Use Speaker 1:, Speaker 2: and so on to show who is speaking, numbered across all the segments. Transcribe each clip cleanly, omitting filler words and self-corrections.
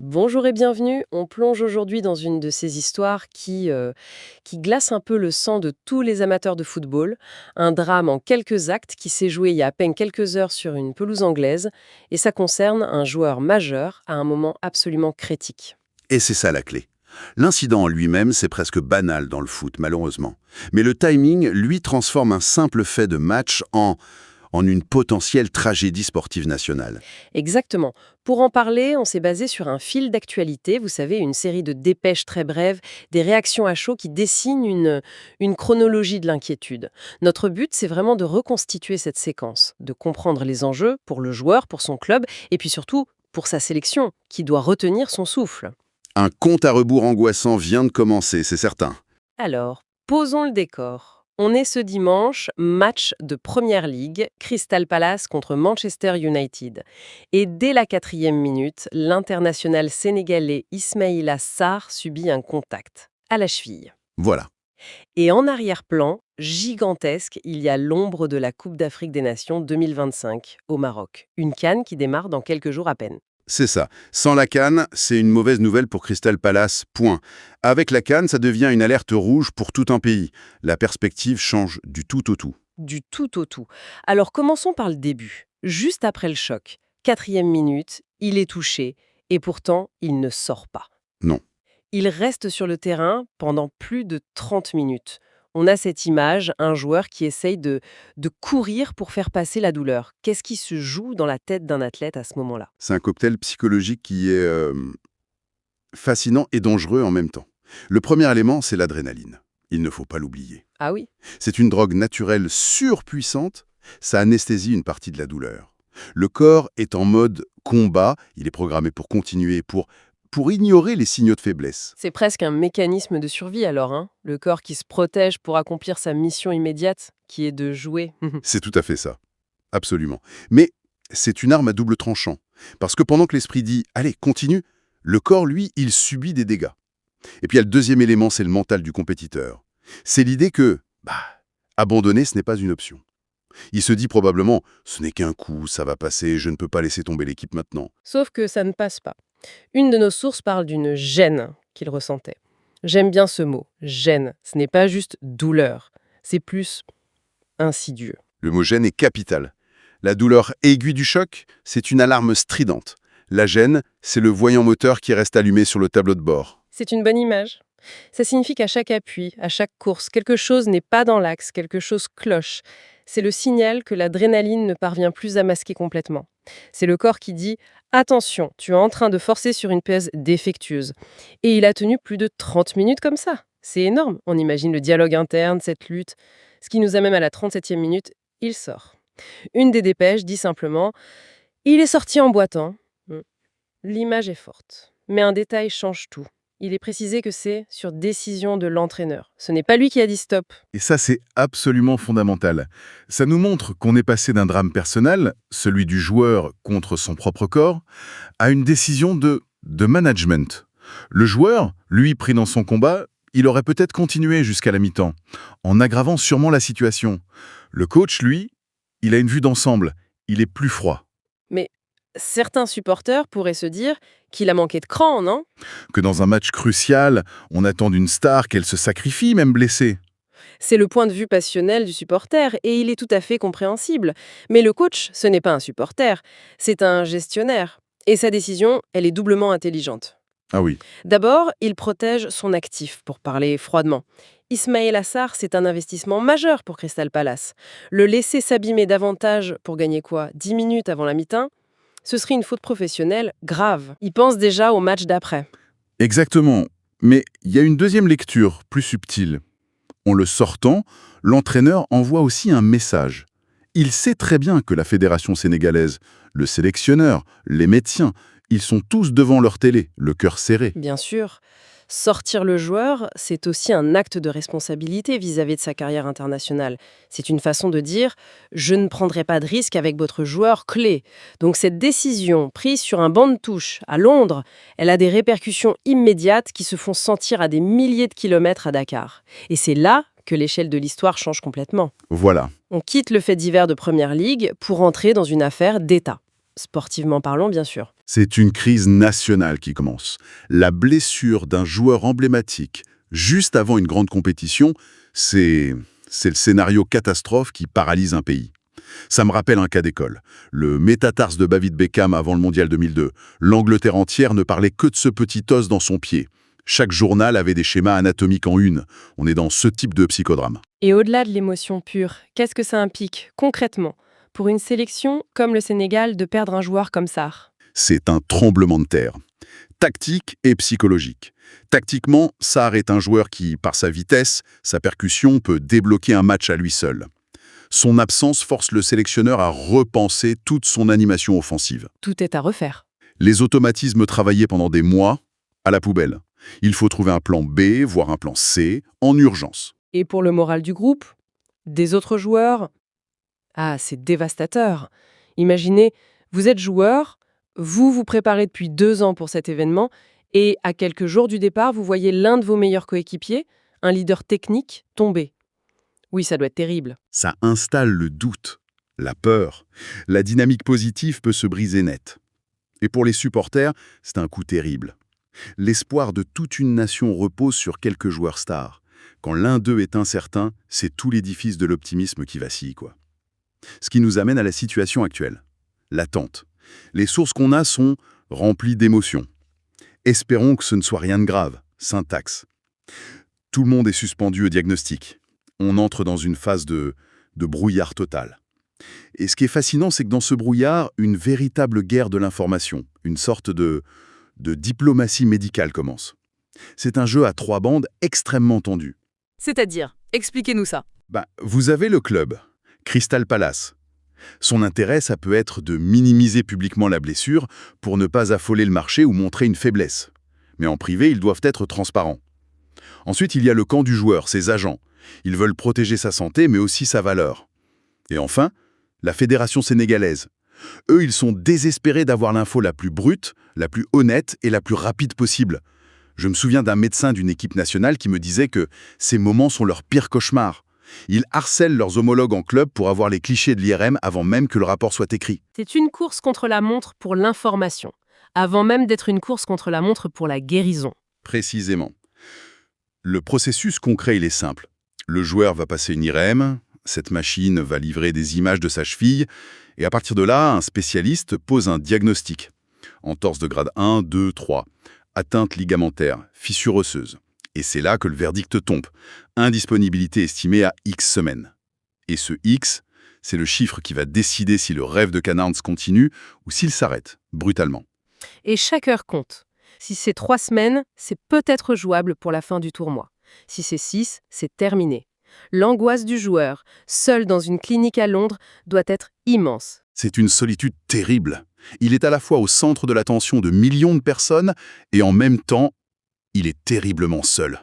Speaker 1: Bonjour et bienvenue. On plonge aujourd'hui dans une de ces histoires qui glace un peu le sang de tous les amateurs de football. Un drame en quelques actes qui s'est joué il y a à peine quelques heures sur une pelouse anglaise. Et ça concerne un joueur majeur à un moment absolument critique.
Speaker 2: Et c'est ça la clé. L'incident en lui-même, c'est presque banal dans le foot, malheureusement. Mais le timing, lui, transforme un simple fait de match en une potentielle tragédie sportive nationale.
Speaker 1: Exactement. Pour en parler, on s'est basé sur un fil d'actualité, vous savez, une série de dépêches très brèves, des réactions à chaud qui dessinent une chronologie de l'inquiétude. Notre but, c'est vraiment de reconstituer cette séquence, de comprendre les enjeux pour le joueur, pour son club, et puis surtout pour sa sélection, qui doit retenir son souffle.
Speaker 2: Un compte à rebours angoissant vient de commencer, c'est certain.
Speaker 1: Alors, posons le décor. On est ce dimanche, match de Première Ligue, Crystal Palace contre Manchester United. Et dès la 4e minute, l'international sénégalais Ismaïla Sarr subit un contact à la cheville.
Speaker 2: Voilà.
Speaker 1: Et en arrière-plan, gigantesque, il y a l'ombre de la Coupe d'Afrique des Nations 2025 au Maroc. Une CAN qui démarre dans quelques jours à peine.
Speaker 2: C'est ça. Sans la CAN, c'est une mauvaise nouvelle pour Crystal Palace, point. Avec la CAN, ça devient une alerte rouge pour tout un pays. La perspective change du tout au tout.
Speaker 1: Du tout au tout. Alors commençons par le début. Juste après le choc, 4e minute, il est touché et pourtant il ne sort pas.
Speaker 2: Non.
Speaker 1: Il reste sur le terrain pendant plus de 30 minutes. On a cette image, un joueur qui essaye de courir pour faire passer la douleur. Qu'est-ce qui se joue dans la tête d'un athlète à ce moment-là?
Speaker 2: C'est un cocktail psychologique qui est fascinant et dangereux en même temps. Le premier élément, c'est l'adrénaline. Il ne faut pas l'oublier.
Speaker 1: Ah oui.
Speaker 2: C'est une drogue naturelle surpuissante, ça anesthésie une partie de la douleur. Le corps est en mode combat, il est programmé pour continuer, pour ignorer les signaux de faiblesse.
Speaker 1: C'est presque un mécanisme de survie alors, hein? Le corps qui se protège pour accomplir sa mission immédiate, qui est de jouer.
Speaker 2: C'est tout à fait ça, absolument. Mais c'est une arme à double tranchant, parce que pendant que l'esprit dit « allez, continue », le corps, lui, il subit des dégâts. Et puis il y a le deuxième élément, c'est le mental du compétiteur. C'est l'idée que, abandonner, ce n'est pas une option. Il se dit probablement « ce n'est qu'un coup, ça va passer, je ne peux pas laisser tomber l'équipe maintenant ».
Speaker 1: Sauf que ça ne passe pas. Une de nos sources parle d'une gêne qu'il ressentait. J'aime bien ce mot, gêne. Ce n'est pas juste douleur, c'est plus insidieux.
Speaker 2: Le mot gêne est capital. La douleur aiguë du choc, c'est une alarme stridente. La gêne, c'est le voyant moteur qui reste allumé sur le tableau de bord.
Speaker 1: C'est une bonne image. Ça signifie qu'à chaque appui, à chaque course, quelque chose n'est pas dans l'axe, quelque chose cloche. C'est le signal que l'adrénaline ne parvient plus à masquer complètement. C'est le corps qui dit « Attention, tu es en train de forcer sur une pièce défectueuse ». Et il a tenu plus de 30 minutes comme ça. C'est énorme. On imagine le dialogue interne, cette lutte. Ce qui nous amène à la 37e minute, il sort. Une des dépêches dit simplement « Il est sorti en boitant ». L'image est forte. Mais un détail change tout. Il est précisé que c'est sur décision de l'entraîneur. Ce n'est pas lui qui a dit stop.
Speaker 3: Et ça, c'est absolument fondamental. Ça nous montre qu'on est passé d'un drame personnel, celui du joueur contre son propre corps, à une décision de management. Le joueur, lui, pris dans son combat, il aurait peut-être continué jusqu'à la mi-temps, en aggravant sûrement la situation. Le coach, lui, il a une vue d'ensemble. Il est plus froid.
Speaker 1: Mais certains supporters pourraient se dire qu'il a manqué de cran, non?
Speaker 3: Que dans un match crucial, on attend d'une star qu'elle se sacrifie, même blessée.
Speaker 1: C'est le point de vue passionnel du supporter et il est tout à fait compréhensible. Mais le coach, ce n'est pas un supporter, c'est un gestionnaire. Et sa décision, elle est doublement intelligente.
Speaker 3: Ah oui.
Speaker 1: D'abord, il protège son actif, pour parler froidement. Ismaïla Sarr, c'est un investissement majeur pour Crystal Palace. Le laisser s'abîmer davantage pour gagner quoi? 10 minutes avant la mi-temps? Ce serait une faute professionnelle grave. Il pense déjà au match d'après.
Speaker 3: Exactement. Mais il y a une deuxième lecture, plus subtile. En le sortant, l'entraîneur envoie aussi un message. Il sait très bien que la fédération sénégalaise, le sélectionneur, les médecins, ils sont tous devant leur télé, le cœur serré.
Speaker 1: Bien sûr, sortir le joueur, c'est aussi un acte de responsabilité vis-à-vis de sa carrière internationale. C'est une façon de dire « je ne prendrai pas de risque avec votre joueur clé ». Donc cette décision, prise sur un banc de touche à Londres, elle a des répercussions immédiates qui se font sentir à des milliers de kilomètres à Dakar. Et c'est là que l'échelle de l'histoire change complètement.
Speaker 3: Voilà.
Speaker 1: On quitte le fait divers de Première Ligue pour entrer dans une affaire d'État. sportivement parlant bien sûr.
Speaker 2: C'est une crise nationale qui commence. La blessure d'un joueur emblématique juste avant une grande compétition, c'est le scénario catastrophe qui paralyse un pays. Ça me rappelle un cas d'école. Le métatarse de David Beckham avant le Mondial 2002. L'Angleterre entière ne parlait que de ce petit os dans son pied. Chaque journal avait des schémas anatomiques en une. On est dans ce type de psychodrame.
Speaker 1: Et au-delà de l'émotion pure, qu'est-ce que ça implique concrètement pour une sélection comme le Sénégal de perdre un joueur comme Sarr?
Speaker 2: C'est un tremblement de terre. Tactique et psychologique. Tactiquement, Sarr est un joueur qui, par sa vitesse, sa percussion, peut débloquer un match à lui seul. Son absence force le sélectionneur à repenser toute son animation offensive.
Speaker 1: Tout est à refaire.
Speaker 2: Les automatismes travaillés pendant des mois, à la poubelle. Il faut trouver un plan B, voire un plan C, en urgence.
Speaker 1: Et pour le moral du groupe? Des autres joueurs? Ah, c'est dévastateur. Imaginez, vous êtes joueur, vous vous préparez depuis 2 ans pour cet événement, et à quelques jours du départ, vous voyez l'un de vos meilleurs coéquipiers, un leader technique, tomber. Oui, ça doit être terrible.
Speaker 2: Ça installe le doute, la peur. La dynamique positive peut se briser net. Et pour les supporters, c'est un coup terrible. L'espoir de toute une nation repose sur quelques joueurs stars. Quand l'un d'eux est incertain, c'est tout l'édifice de l'optimisme qui vacille, quoi. Ce qui nous amène à la situation actuelle. L'attente. Les sources qu'on a sont remplies d'émotions. Espérons que ce ne soit rien de grave. Syntaxe. Tout le monde est suspendu au diagnostic. On entre dans une phase de brouillard total. Et ce qui est fascinant, c'est que dans ce brouillard, une véritable guerre de l'information, une sorte de diplomatie médicale commence. C'est un jeu à 3 bandes extrêmement tendu.
Speaker 1: C'est-à-dire, expliquez-nous ça.
Speaker 2: Vous avez le club, Crystal Palace. Son intérêt, ça peut être de minimiser publiquement la blessure pour ne pas affoler le marché ou montrer une faiblesse. Mais en privé, ils doivent être transparents. Ensuite, il y a le camp du joueur, ses agents. Ils veulent protéger sa santé, mais aussi sa valeur. Et enfin, la fédération sénégalaise. Eux, ils sont désespérés d'avoir l'info la plus brute, la plus honnête et la plus rapide possible. Je me souviens d'un médecin d'une équipe nationale qui me disait que ces moments sont leur pire cauchemar. Ils harcèlent leurs homologues en club pour avoir les clichés de l'IRM avant même que le rapport soit écrit.
Speaker 1: C'est une course contre la montre pour l'information, avant même d'être une course contre la montre pour la guérison.
Speaker 2: Précisément. Le processus concret, il est simple. Le joueur va passer une IRM, cette machine va livrer des images de sa cheville, et à partir de là, un spécialiste pose un diagnostic. Entorse de grade 1, 2, 3. Atteinte ligamentaire, fissure osseuse. Et c'est là que le verdict tombe. Indisponibilité estimée à X semaines. Et ce X, c'est le chiffre qui va décider si le rêve de Canards continue ou s'il s'arrête, brutalement.
Speaker 1: Et chaque heure compte. Si c'est 3 semaines, c'est peut-être jouable pour la fin du tournoi. Si c'est 6, c'est terminé. L'angoisse du joueur, seul dans une clinique à Londres, doit être immense.
Speaker 2: C'est une solitude terrible. Il est à la fois au centre de l'attention de millions de personnes et en même temps, il est terriblement seul.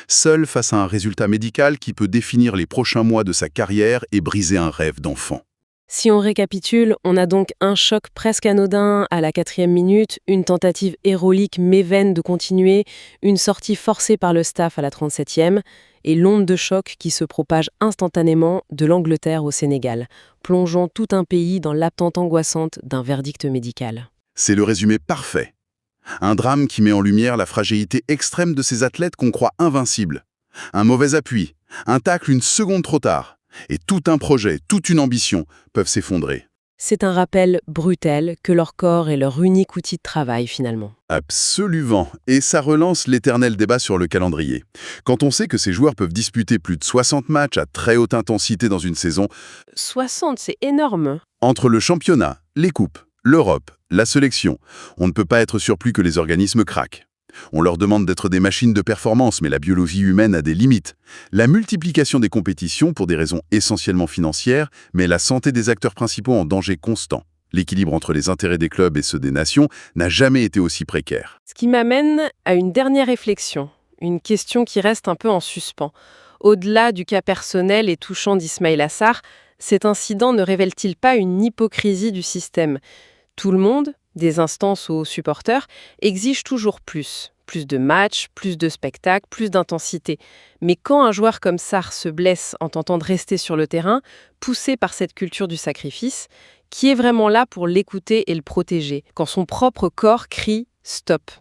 Speaker 2: Seul face à un résultat médical qui peut définir les prochains mois de sa carrière et briser un rêve d'enfant.
Speaker 1: Si on récapitule, on a donc un choc presque anodin à la 4e minute, une tentative héroïque mais vaine de continuer, une sortie forcée par le staff à la 37e, et l'onde de choc qui se propage instantanément de l'Angleterre au Sénégal, plongeant tout un pays dans l'attente angoissante d'un verdict médical.
Speaker 2: C'est le résumé parfait. Un drame qui met en lumière la fragilité extrême de ces athlètes qu'on croit invincibles. Un mauvais appui, un tacle une seconde trop tard. Et tout un projet, toute une ambition peuvent s'effondrer.
Speaker 1: C'est un rappel brutal que leur corps est leur unique outil de travail finalement.
Speaker 2: Absolument. Et ça relance l'éternel débat sur le calendrier. Quand on sait que ces joueurs peuvent disputer plus de 60 matchs à très haute intensité dans une saison,
Speaker 1: 60, c'est énorme.
Speaker 2: entre le championnat, les coupes, l'Europe, la sélection, on ne peut pas être surpris que les organismes craquent. On leur demande d'être des machines de performance, mais la biologie humaine a des limites. La multiplication des compétitions pour des raisons essentiellement financières met la santé des acteurs principaux en danger constant. L'équilibre entre les intérêts des clubs et ceux des nations n'a jamais été aussi précaire.
Speaker 1: Ce qui m'amène à une dernière réflexion, une question qui reste un peu en suspens. Au-delà du cas personnel et touchant d'Ismaïla Sarr, cet incident ne révèle-t-il pas une hypocrisie du système ? Tout le monde, des instances aux supporters, exige toujours plus. Plus de matchs, plus de spectacles, plus d'intensité. Mais quand un joueur comme Sarr se blesse en tentant de rester sur le terrain, poussé par cette culture du sacrifice, Qui est vraiment là pour l'écouter et le protéger quand son propre corps crie « stop »